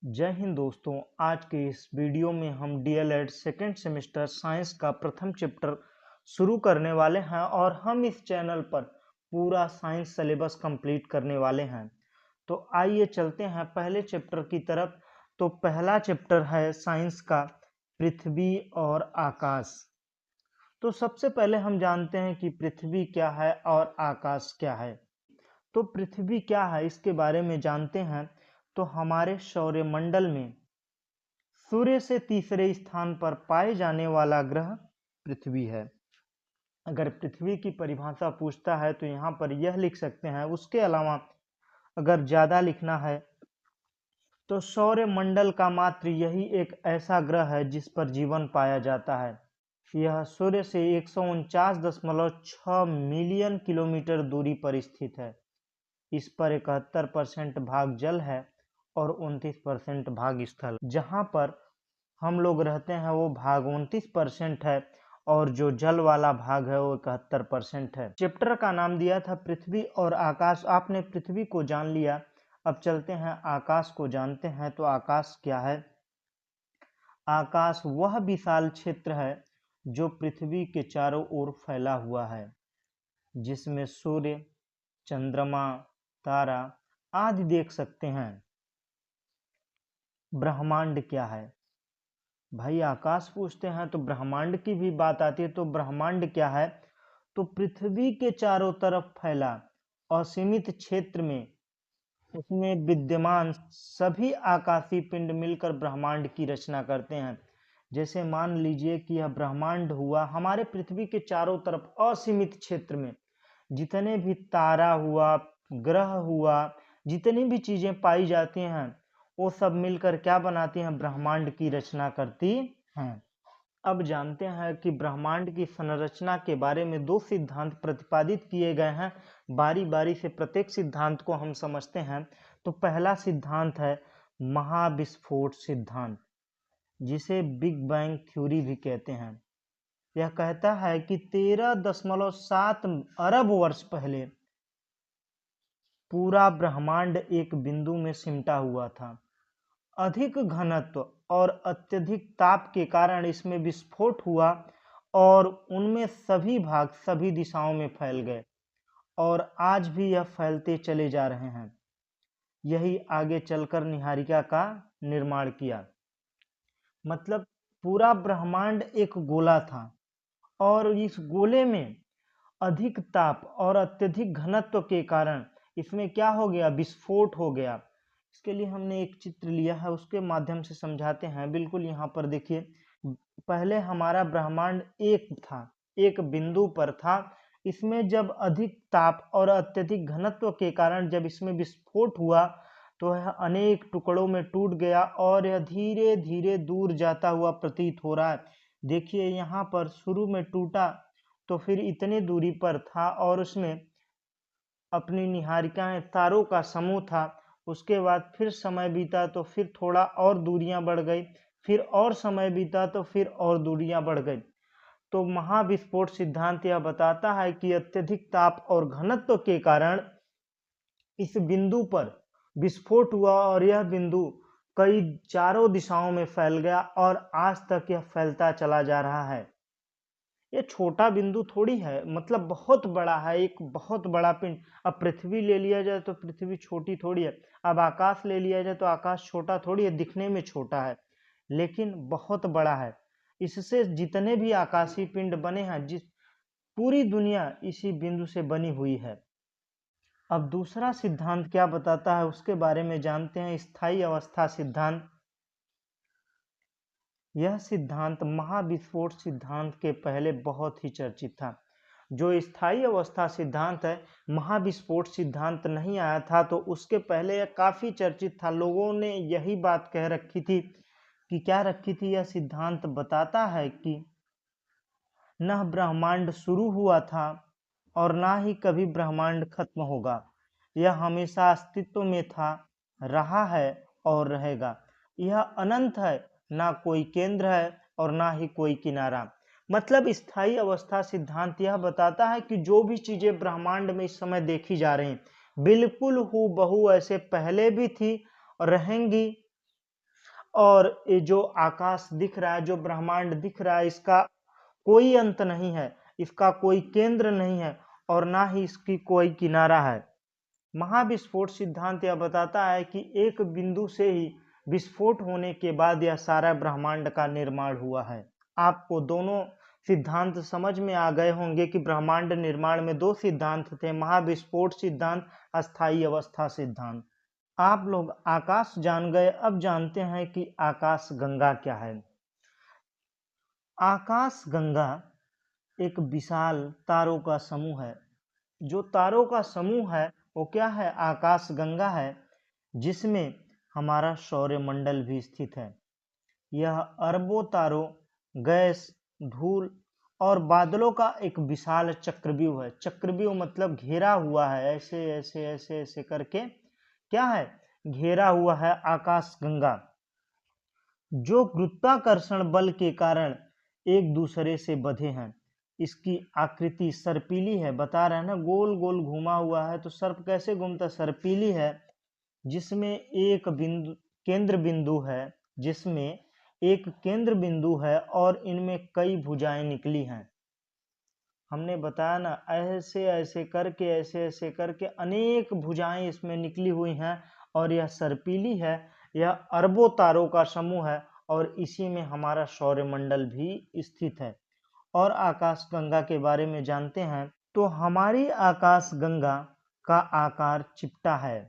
जय हिंद दोस्तों। आज के इस वीडियो में हम डीएलएड सेकेंड सेमेस्टर साइंस का प्रथम चैप्टर शुरू करने वाले हैं और हम इस चैनल पर पूरा साइंस सिलेबस कंप्लीट करने वाले हैं। तो आइए चलते हैं पहले चैप्टर की तरफ। तो पहला चैप्टर है साइंस का पृथ्वी और आकाश। तो सबसे पहले हम जानते हैं कि पृथ्वी क्या है और आकाश क्या है। तो पृथ्वी क्या है इसके बारे में जानते हैं। तो हमारे सौरमंडल में सूर्य से तीसरे स्थान पर पाए जाने वाला ग्रह पृथ्वी है। अगर पृथ्वी की परिभाषा पूछता है तो यहाँ पर यह लिख सकते हैं। उसके अलावा अगर ज़्यादा लिखना है तो सौरमंडल का मात्र यही एक ऐसा ग्रह है जिस पर जीवन पाया जाता है। यह सूर्य से 149.6 मिलियन किलोमीटर दूरी पर स्थित है। इस पर 71% भाग जल है और 29% भाग स्थल। जहाँ पर हम लोग रहते हैं वो भाग 29% है और जो जल वाला भाग है वो 71% है। चैप्टर का नाम दिया था पृथ्वी और आकाश। आपने पृथ्वी को जान लिया, अब चलते हैं आकाश को जानते हैं। तो आकाश क्या है? आकाश वह विशाल क्षेत्र है जो पृथ्वी के चारों ओर फैला हुआ है, जिसमें सूर्य, चंद्रमा, तारा आदि देख सकते हैं। ब्रह्मांड क्या है? भाई आकाश पूछते हैं तो ब्रह्मांड की भी बात आती है। तो ब्रह्मांड क्या है? तो पृथ्वी के चारों तरफ फैला असीमित क्षेत्र में उसमें विद्यमान सभी आकाशीय पिंड मिलकर ब्रह्मांड की रचना करते हैं। जैसे मान लीजिए कि यह ब्रह्मांड हुआ, हमारे पृथ्वी के चारों तरफ असीमित क्षेत्र में जितने भी तारा हुआ, ग्रह हुआ, जितनी भी चीजें पाई जाती हैं वो सब मिलकर क्या बनाती हैं? ब्रह्मांड की रचना करती हैं। अब जानते हैं कि ब्रह्मांड की संरचना के बारे में दो सिद्धांत प्रतिपादित किए गए हैं। बारी बारी से प्रत्येक सिद्धांत को हम समझते हैं। तो पहला सिद्धांत है महाविस्फोट सिद्धांत, जिसे बिग बैंग थ्योरी भी कहते हैं। यह कहता है कि 13.7 अरब वर्ष पहले पूरा ब्रह्मांड एक बिंदु में सिमटा हुआ था। अधिक घनत्व और अत्यधिक ताप के कारण इसमें विस्फोट हुआ और उनमें सभी भाग सभी दिशाओं में फैल गए और आज भी यह फैलते चले जा रहे हैं। यही आगे चलकर निहारिका का निर्माण किया। मतलब पूरा ब्रह्मांड एक गोला था और इस गोले में अधिक ताप और अत्यधिक घनत्व के कारण इसमें क्या हो गया? विस्फोट हो गया। इसके लिए हमने एक चित्र लिया है, उसके माध्यम से समझाते हैं। बिल्कुल यहाँ पर देखिए, पहले हमारा ब्रह्मांड एक था, एक बिंदु पर था। इसमें जब अधिक ताप और अत्यधिक घनत्व के कारण जब इसमें विस्फोट हुआ तो यह अनेक टुकड़ों में टूट गया और यह धीरे धीरे दूर जाता हुआ प्रतीत हो रहा है। देखिए यहाँ पर शुरू में टूटा तो फिर इतनी दूरी पर था और उसमें अपनी निहारिकाएं तारों का समूह था। उसके बाद फिर समय बीता तो फिर थोड़ा और दूरियां बढ़ गई, फिर और समय बीता तो फिर और दूरियां बढ़ गई। तो महाविस्फोट सिद्धांत यह बताता है कि अत्यधिक ताप और घनत्व के कारण इस बिंदु पर विस्फोट हुआ और यह बिंदु कई चारों दिशाओं में फैल गया और आज तक यह फैलता चला जा रहा है। ये छोटा बिंदु थोड़ी है, मतलब बहुत बड़ा है, एक बहुत बड़ा पिंड। अब पृथ्वी ले लिया जाए तो पृथ्वी छोटी थोड़ी है, अब आकाश ले लिया जाए तो आकाश छोटा थोड़ी है, दिखने में छोटा है लेकिन बहुत बड़ा है। इससे जितने भी आकाशीय पिंड बने हैं, जिस पूरी दुनिया इसी बिंदु से बनी हुई है। अब दूसरा सिद्धांत क्या बताता है उसके बारे में जानते हैं। स्थायी अवस्था सिद्धांत। यह सिद्धांत महाविस्फोट सिद्धांत के पहले बहुत ही चर्चित था। जो स्थायी अवस्था सिद्धांत है, महाविस्फोट सिद्धांत नहीं आया था तो उसके पहले यह काफी चर्चित था। लोगों ने यही बात कह रखी थी कि क्या रखी थी? यह सिद्धांत बताता है कि न ब्रह्मांड शुरू हुआ था और ना ही कभी ब्रह्मांड खत्म होगा। यह हमेशा अस्तित्व में था, रहा है और रहेगा। यह अनंत है, ना कोई केंद्र है और ना ही कोई किनारा। मतलब स्थायी अवस्था सिद्धांत यह बताता है कि जो भी चीजें ब्रह्मांड में इस समय देखी जा रही हैं बिल्कुल हूबहू ऐसे पहले भी थी और रहेंगी और ये जो आकाश दिख रहा है, जो ब्रह्मांड दिख रहा है, इसका कोई अंत नहीं है, इसका कोई केंद्र नहीं है और ना ही इसकी कोई किनारा है। महाविस्फोट सिद्धांत यह बताता है कि एक बिंदु से ही विस्फोट होने के बाद यह सारा ब्रह्मांड का निर्माण हुआ है। आपको दोनों सिद्धांत समझ में आ गए होंगे कि ब्रह्मांड निर्माण में दो सिद्धांत थे, महाविस्फोट सिद्धांत, अस्थायी अवस्था सिद्धांत। आप लोग आकाश जान गए, अब जानते हैं कि आकाश गंगा क्या है। आकाश गंगा एक विशाल तारों का समूह है। जो तारों का समूह है वो क्या है? आकाश गंगा है, जिसमें हमारा सौरमंडल भी स्थित है। यह अरबों तारों, गैस, धूल और बादलों का एक विशाल चक्रव्यूह है। चक्रव्यूह मतलब घेरा हुआ है, ऐसे ऐसे ऐसे ऐसे करके क्या है? घेरा हुआ है आकाश गंगा, जो गुरुत्वाकर्षण बल के कारण एक दूसरे से बंधे हैं। इसकी आकृति सर्पिली है, बता रहे हैं ना, गोल गोल घुमा हुआ है। तो सर्प कैसे घूमता? सर्पिली है, जिसमें एक बिंदु, केंद्र बिंदु है, जिसमें एक केंद्र बिंदु है और इनमें कई भुजाएं निकली हैं। हमने बताया ना, ऐसे ऐसे करके, ऐसे ऐसे करके अनेक भुजाएं इसमें निकली हुई हैं और यह सर्पिली है। यह अरबों तारों का समूह है और इसी में हमारा सौरमंडल भी स्थित है। और आकाश गंगा के बारे में जानते हैं तो हमारी आकाश गंगा का आकार चिपटा है।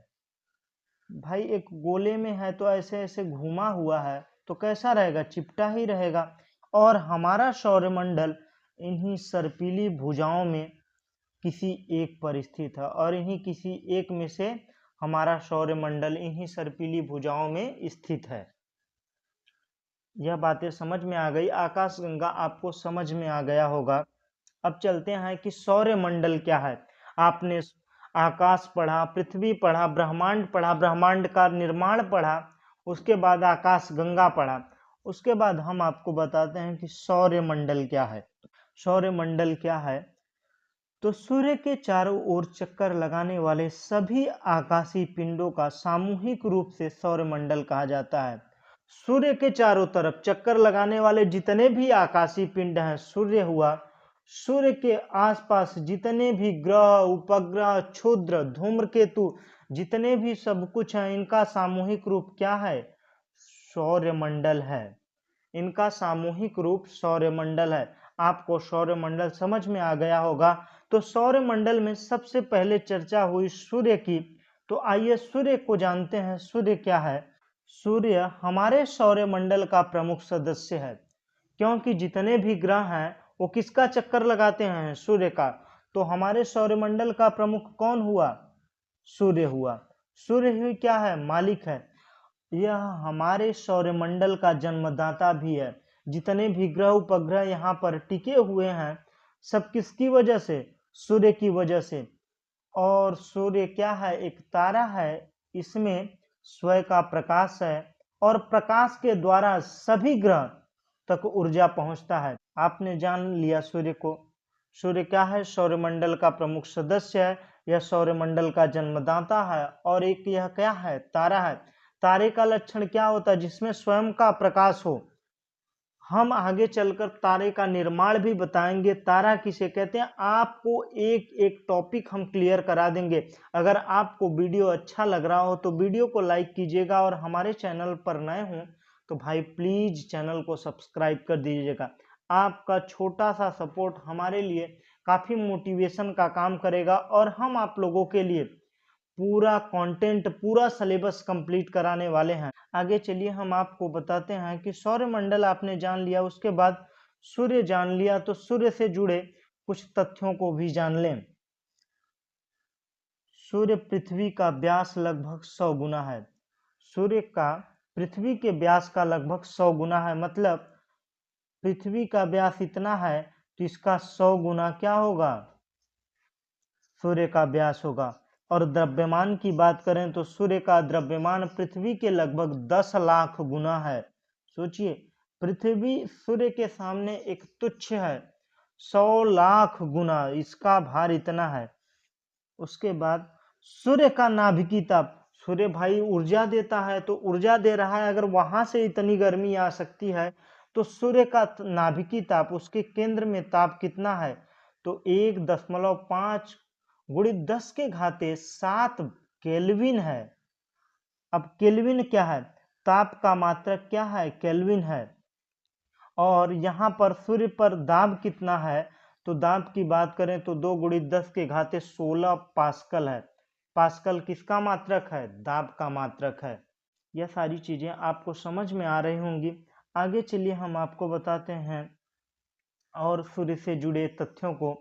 भाई एक गोले में है तो ऐसे ऐसे घुमा हुआ है तो कैसा रहेगा? चिपटा ही रहेगा। और हमारा सौरमंडल इन्हीं सर्पिली भुजाओं में किसी एक पर स्थित है और इन्हीं किसी एक में से हमारा सौरमंडल इन्हीं सर्पिली भुजाओं में स्थित है। यह बातें समझ में आ गई। आकाश गंगा आपको समझ में आ गया होगा। अब चलते हैं कि सौरमंडल क्या है। आपने आकाश पढ़ा, पृथ्वी पढ़ा, ब्रह्मांड पढ़ा, ब्रह्मांड का निर्माण पढ़ा, उसके बाद आकाश गंगा पढ़ा। उसके बाद हम आपको बताते हैं कि सौरमंडल क्या है। सौरमंडल क्या है? तो सूर्य के चारों ओर चक्कर लगाने वाले सभी आकाशीय पिंडों का सामूहिक रूप से सौरमंडल कहा जाता है। सूर्य के चारों तरफ चक्कर लगाने वाले जितने भी आकाशीय पिंड हैं, सूर्य हुआ, सूर्य के आसपास जितने भी ग्रह, उपग्रह, क्षुद्र, धूम्रकेतु, जितने भी सब कुछ है, इनका सामूहिक रूप क्या है? सौरमंडल है। इनका सामूहिक रूप सौरमंडल है। आपको सौरमंडल समझ में आ गया होगा। तो सौरमंडल में सबसे पहले चर्चा हुई सूर्य की। तो आइए सूर्य को जानते हैं। सूर्य क्या है? सूर्य हमारे सौरमंडल का प्रमुख सदस्य है, क्योंकि जितने भी ग्रह हैं वो किसका चक्कर लगाते हैं? सूर्य का। तो हमारे सौरमंडल का प्रमुख कौन हुआ? सूर्य हुआ। सूर्य ही क्या है? मालिक है। यह हमारे सौरमंडल का जन्मदाता भी है। जितने भी ग्रह उपग्रह यहाँ पर टिके हुए हैं, सब किसकी वजह से? सूर्य की वजह से। और सूर्य क्या है? एक तारा है। इसमें स्वयं का प्रकाश है और प्रकाश के द्वारा सभी ग्रह तक ऊर्जा पहुंचता है। आपने जान लिया सूर्य को। सूर्य क्या है? सौरमंडल का प्रमुख सदस्य है। यह सौरमंडल का जन्मदाता है। और एक यह क्या है? तारा है। तारे का लक्षण क्या होता है? जिसमें स्वयं का प्रकाश हो। हम आगे चलकर तारे का निर्माण भी बताएंगे, तारा किसे कहते हैं। आपको एक एक टॉपिक हम क्लियर करा देंगे। अगर आपको वीडियो अच्छा लग रहा हो तो वीडियो को लाइक कीजिएगा और हमारे चैनल पर नए हो तो भाई प्लीज चैनल को सब्सक्राइब कर दीजिएगा। आपका छोटा सा सपोर्ट हमारे लिए काफी मोटिवेशन का काम करेगा और हम आप लोगों के लिए पूरा कंटेंट, पूरा सिलेबस कंप्लीट कराने वाले हैं। आगे चलिए हम आपको बताते हैं कि सौरमंडल आपने जान लिया, उसके बाद सूर्य जान लिया, तो सूर्य से जुड़े कुछ तथ्यों को भी जान लें। सूर्य पृथ्वी का व्यास लगभग 100 गुना है। सूर्य का पृथ्वी के व्यास का लगभग 100 गुना है। मतलब पृथ्वी का व्यास इतना है तो इसका 100 गुना क्या होगा? सूर्य का व्यास होगा। और द्रव्यमान की बात करें तो सूर्य का द्रव्यमान पृथ्वी के लगभग 10 लाख गुना है। सोचिए, पृथ्वी सूर्य के सामने एक तुच्छ है। 100 लाख गुना इसका भार इतना है। उसके बाद सूर्य का नाभिकीय ताप, सूर्य भाई ऊर्जा देता है, तो ऊर्जा दे रहा है, अगर वहां से इतनी गर्मी आ सकती है तो सूर्य का नाभिकीय ताप, उसके केंद्र में ताप कितना है, तो 1.5 गुणित 10 के घाते 7 केल्विन है। अब केल्विन क्या है, ताप का मात्रक क्या है, केल्विन है। और यहाँ पर सूर्य पर दाब कितना है, तो दाब की बात करें तो 2 गुणित 10 के घाते 16 पास्कल है। पास्कल किसका मात्रक है, दाब का मात्रक है। यह सारी चीजें आपको समझ में आ रही होंगी। आगे चलिए हम आपको बताते हैं और सूर्य से जुड़े तथ्यों को।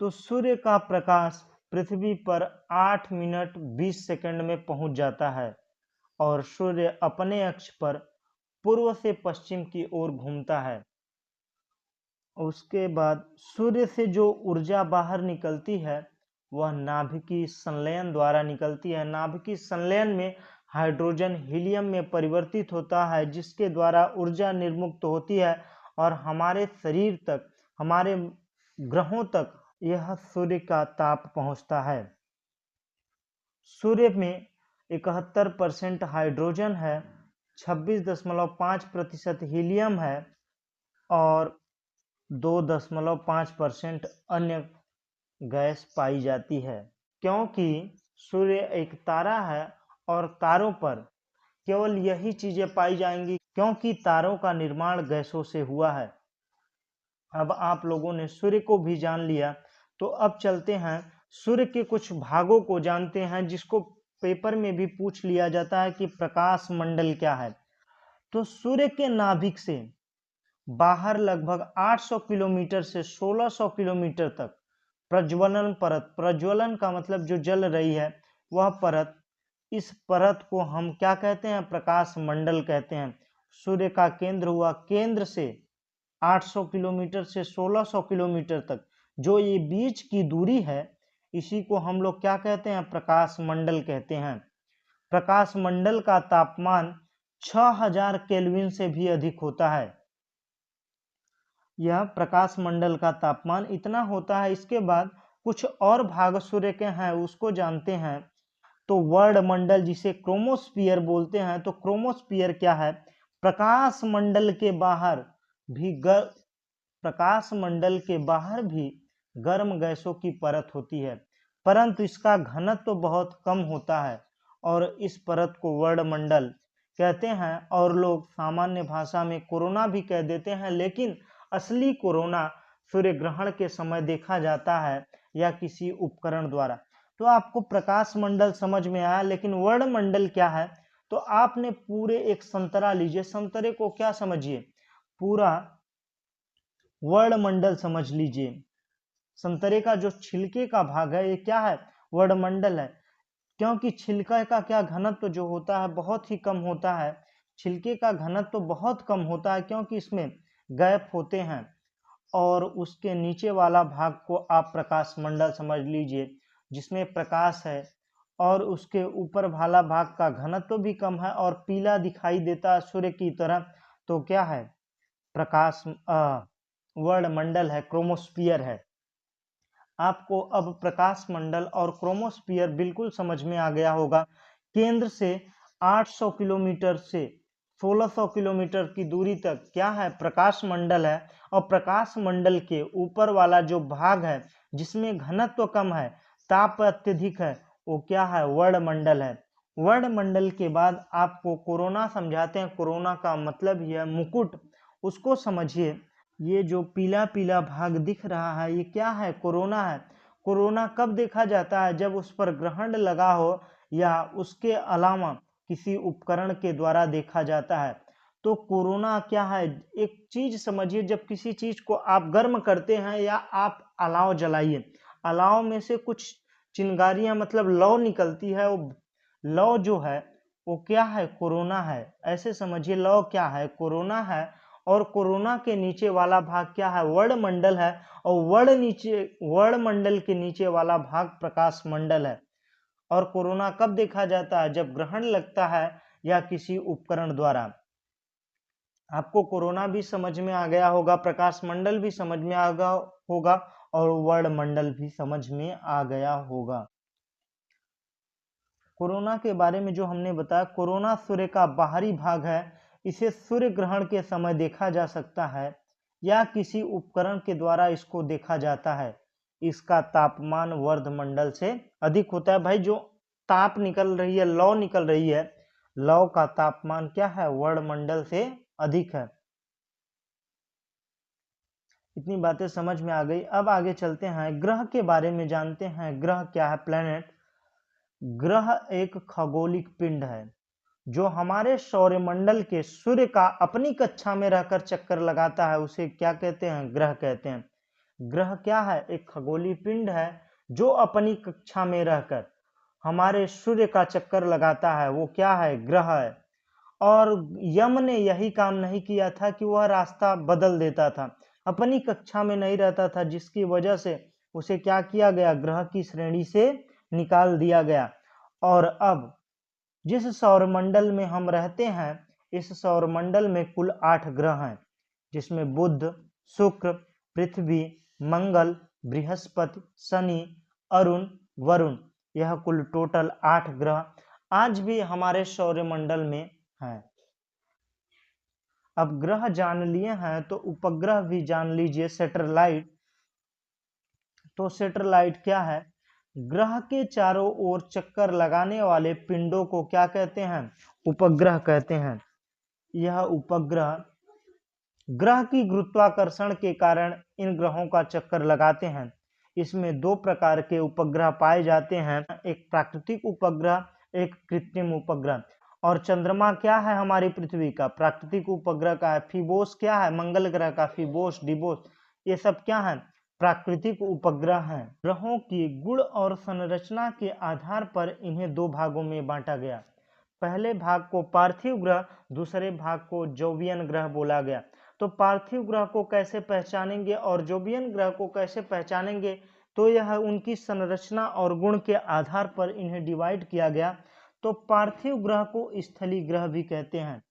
तो सूर्य का प्रकाश पृथ्वी पर 8 मिनट 20 सेकंड में पहुंच जाता है और सूर्य अपने अक्ष पर पूर्व से पश्चिम की ओर घूमता है। उसके बाद सूर्य से जो ऊर्जा बाहर निकलती है वह नाभिकीय संलयन द्वारा निकलती है। नाभिकीय संलयन में हाइड्रोजन हीलियम में परिवर्तित होता है, जिसके द्वारा ऊर्जा निर्मुक्त होती है और हमारे शरीर तक, हमारे ग्रहों तक यह सूर्य का ताप पहुंचता है। सूर्य में 71% हाइड्रोजन है, 26.5% हीलियम है और 2.5% अन्य गैस पाई जाती है। क्योंकि सूर्य एक तारा है और तारों पर केवल यही चीजें पाई जाएंगी, क्योंकि तारों का निर्माण गैसों से हुआ है। अब आप लोगों ने सूर्य को भी जान लिया, तो अब चलते हैं सूर्य के कुछ भागों को जानते हैं, जिसको पेपर में भी पूछ लिया जाता है कि प्रकाश मंडल क्या है। तो सूर्य के नाभिक से बाहर लगभग 800 किलोमीटर से 1600 किलोमीटर तक प्रज्वलन परत, प्रज्वलन का मतलब जो जल रही है वह परत, इस परत को हम क्या कहते हैं, प्रकाश मंडल कहते हैं। सूर्य का केंद्र हुआ, केंद्र से 800 किलोमीटर से 1600 किलोमीटर तक जो ये बीच की दूरी है, इसी को हम लोग क्या कहते हैं, प्रकाश मंडल कहते हैं। प्रकाश मंडल का तापमान 6000 केल्विन से भी अधिक होता है। यह प्रकाश मंडल का तापमान इतना होता है। इसके बाद कुछ और भाग सूर्य के हैं, उसको जानते हैं। तो वर्ल्ड मंडल, जिसे क्रोमोस्फियर बोलते हैं, तो क्रोमोस्फियर क्या है, प्रकाश मंडल के बाहर भी प्रकाश मंडल के बाहर भी गर्म गैसों की परत होती है, परंतु इसका घनत्व तो बहुत कम होता है और इस परत को वर्ल्ड मंडल कहते हैं। और लोग सामान्य भाषा में कोरोना भी कह देते हैं, लेकिन असली कोरोना सूर्य ग्रहण के समय देखा जाता है या किसी उपकरण द्वारा। तो आपको प्रकाश मंडल समझ में आया, लेकिन वर्ल्ड मंडल क्या है, तो आपने पूरे एक संतरा लीजिए, संतरे को क्या समझिए, पूरा वर्ल्ड मंडल समझ लीजिए। संतरे का जो छिलके का भाग है ये क्या है, वर्ल्ड मंडल है। क्योंकि छिलके का क्या घनत्व जो होता है बहुत ही कम होता है, छिलके का घनत्व बहुत कम होता है, क्योंकि इसमें गैप होते हैं। और उसके नीचे वाला भाग को आप प्रकाश मंडल समझ लीजिए, जिसमें प्रकाश है, और उसके ऊपर वाला भाग का घनत्व भी कम है और पीला दिखाई देता है सूर्य की तरह, तो क्या है, प्रकाश वर्ल्ड मंडल है, क्रोमोस्फियर है। आपको अब प्रकाश मंडल और क्रोमोस्फियर बिल्कुल समझ में आ गया होगा। केंद्र से 800 किलोमीटर से 1600 किलोमीटर की दूरी तक क्या है, प्रकाश मंडल है। और प्रकाश मंडल के ऊपर वाला जो भाग है जिसमें घनत्व कम है, ताप अत्यधिक है, वो क्या है, वर्ल्ड मंडल है। वर्ल्ड मंडल के बाद आपको कोरोना समझाते हैं। कोरोना का मतलब ही है मुकुट, उसको समझिए। ये जो पीला पीला भाग दिख रहा है ये क्या है, कोरोना है। कोरोना कब देखा जाता है, जब उस पर ग्रहण लगा हो या उसके अलावा किसी उपकरण के द्वारा देखा जाता है। तो कोरोना क्या है, एक चीज समझिए, जब किसी चीज को आप गर्म करते हैं या आप अलाव जलाइए, अलाव में से कुछ चिंगारियां मतलब लौ निकलती है, वो लौ जो है वो क्या है, कोरोना है। ऐसे समझिए, लौ क्या है, कोरोना है। और कोरोना के नीचे वाला भाग क्या है, वर्ल्ड मंडल है। और वर्ल्ड मंडल के नीचे वाला भाग प्रकाश मंडल है। और कोरोना कब देखा जाता है, जब ग्रहण लगता है या किसी उपकरण द्वारा। आपको कोरोना भी समझ में आ गया होगा, प्रकाश मंडल भी समझ में आ गया होगा और वर्ल्ड मंडल भी समझ में आ गया होगा। कोरोना के बारे में जो हमने बताया, कोरोना सूर्य का बाहरी भाग है। इसे सूर्य ग्रहण के समय देखा जा सकता है या किसी उपकरण के द्वारा इसको देखा जाता है। इसका तापमान वर्धमंडल से अधिक होता है। भाई जो ताप निकल रही है, लौ निकल रही है, लौ का तापमान क्या है, वर्धमंडल से अधिक है। इतनी बातें समझ में आ गई। अब आगे चलते हैं, ग्रह के बारे में जानते हैं। ग्रह क्या है, प्लैनेट। ग्रह एक खगोलिक पिंड है जो हमारे सौरमंडल के सूर्य का अपनी कक्षा में रहकर चक्कर लगाता है, उसे क्या कहते हैं, ग्रह कहते हैं। ग्रह क्या है, एक खगोलीय पिंड है जो अपनी कक्षा में रहकर हमारे सूर्य का चक्कर लगाता है, वो क्या है, ग्रह है। और यम ने यही काम नहीं किया था कि वह रास्ता बदल देता था, अपनी कक्षा में नहीं रहता था, जिसकी वजह से उसे क्या किया गया, ग्रह की श्रेणी से निकाल दिया गया। और अब जिस सौरमंडल में हम रहते हैं, इस सौरमंडल में कुल 8 ग्रह हैं, जिसमें बुध, शुक्र, पृथ्वी, मंगल, बृहस्पति, शनि, अरुण, वरुण, यह कुल टोटल 8 ग्रह आज भी हमारे सौरमंडल में हैं। अब ग्रह जान लिए हैं तो उपग्रह भी जान लीजिए, सैटेलाइट। तो सैटेलाइट क्या है, ग्रह के चारों ओर चक्कर लगाने वाले पिंडों को क्या कहते हैं, उपग्रह कहते हैं। यह उपग्रह ग्रह की गुरुत्वाकर्षण के कारण इन ग्रहों का चक्कर लगाते हैं। इसमें 2 प्रकार के उपग्रह पाए जाते हैं, एक प्राकृतिक उपग्रह, एक कृत्रिम उपग्रह। और चंद्रमा क्या है, हमारी पृथ्वी का प्राकृतिक उपग्रह का है। फिबोस क्या है, मंगल ग्रह का, फिबोस, डिबोस, ये सब क्या है, प्राकृतिक उपग्रह हैं। ग्रहों की गुण और संरचना के आधार पर इन्हें 2 भागों में बांटा गया। पहले भाग को पार्थिव ग्रह, दूसरे भाग को जोवियन ग्रह बोला गया। तो पार्थिव ग्रह को कैसे पहचानेंगे और जोवियन ग्रह को कैसे पहचानेंगे, तो यह उनकी संरचना और गुण के आधार पर इन्हें डिवाइड किया गया। तो पार्थिव ग्रह को स्थलीय ग्रह भी कहते हैं।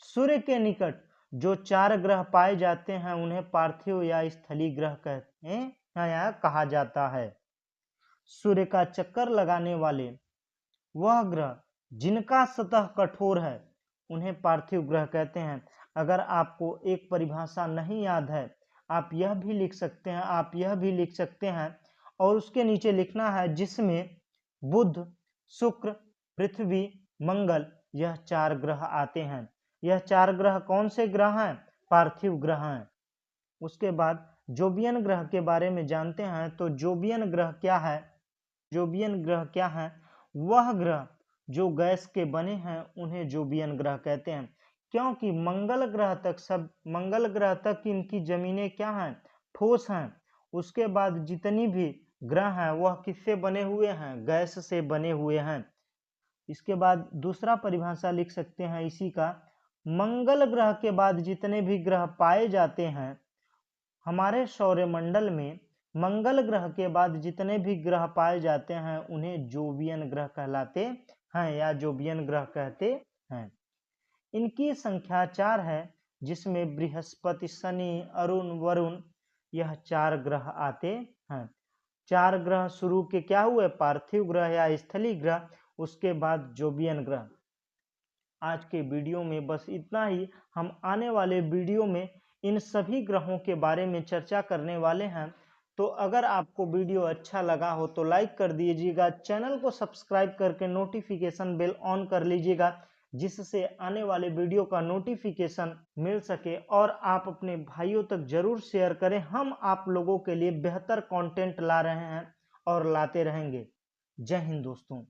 सूर्य के निकट जो 4 ग्रह पाए जाते हैं उन्हें पार्थिव या स्थलीय ग्रह कहते हैं या कहा जाता है। सूर्य का चक्कर लगाने वाले वह ग्रह जिनका सतह कठोर है उन्हें पार्थिव ग्रह कहते हैं। अगर आपको एक परिभाषा नहीं याद है, आप यह भी लिख सकते हैं, आप यह भी लिख सकते हैं और उसके नीचे लिखना है जिसमें बुध, शुक्र, पृथ्वी, मंगल, यह 4 ग्रह आते हैं। यह 4 ग्रह कौन से ग्रह हैं, पार्थिव ग्रह हैं। उसके बाद जोवियन ग्रह के बारे में जानते हैं। तो जोवियन ग्रह क्या है, जोवियन ग्रह क्या है, वह ग्रह जो गैस के बने हैं उन्हें जोवियन ग्रह कहते हैं। क्योंकि मंगल ग्रह तक इनकी जमीनें क्या हैं, ठोस हैं। उसके बाद जितनी भी ग्रह हैं वह किससे बने हुए हैं, गैस से बने हुए हैं। इसके बाद दूसरा परिभाषा लिख सकते हैं इसी का, मंगल ग्रह के बाद जितने भी ग्रह पाए जाते हैं हमारे सौरमंडल में, मंगल ग्रह के बाद जितने भी ग्रह पाए जाते हैं उन्हें जोवियन ग्रह कहलाते हैं या जोवियन ग्रह कहते हैं। इनकी संख्या 4 है, जिसमें बृहस्पति, शनि, अरुण, वरुण, यह 4 ग्रह आते हैं। 4 ग्रह शुरू के क्या हुए, पार्थिव ग्रह या स्थलीय ग्रह, उसके बाद जोवियन ग्रह। आज के वीडियो में बस इतना ही। हम आने वाले वीडियो में इन सभी ग्रहों के बारे में चर्चा करने वाले हैं। तो अगर आपको वीडियो अच्छा लगा हो तो लाइक कर दीजिएगा, चैनल को सब्सक्राइब करके नोटिफिकेशन बेल ऑन कर लीजिएगा, जिससे आने वाले वीडियो का नोटिफिकेशन मिल सके और आप अपने भाइयों तक जरूर शेयर करें। हम आप लोगों के लिए बेहतर कंटेंट ला रहे हैं और लाते रहेंगे। जय हिंद दोस्तों।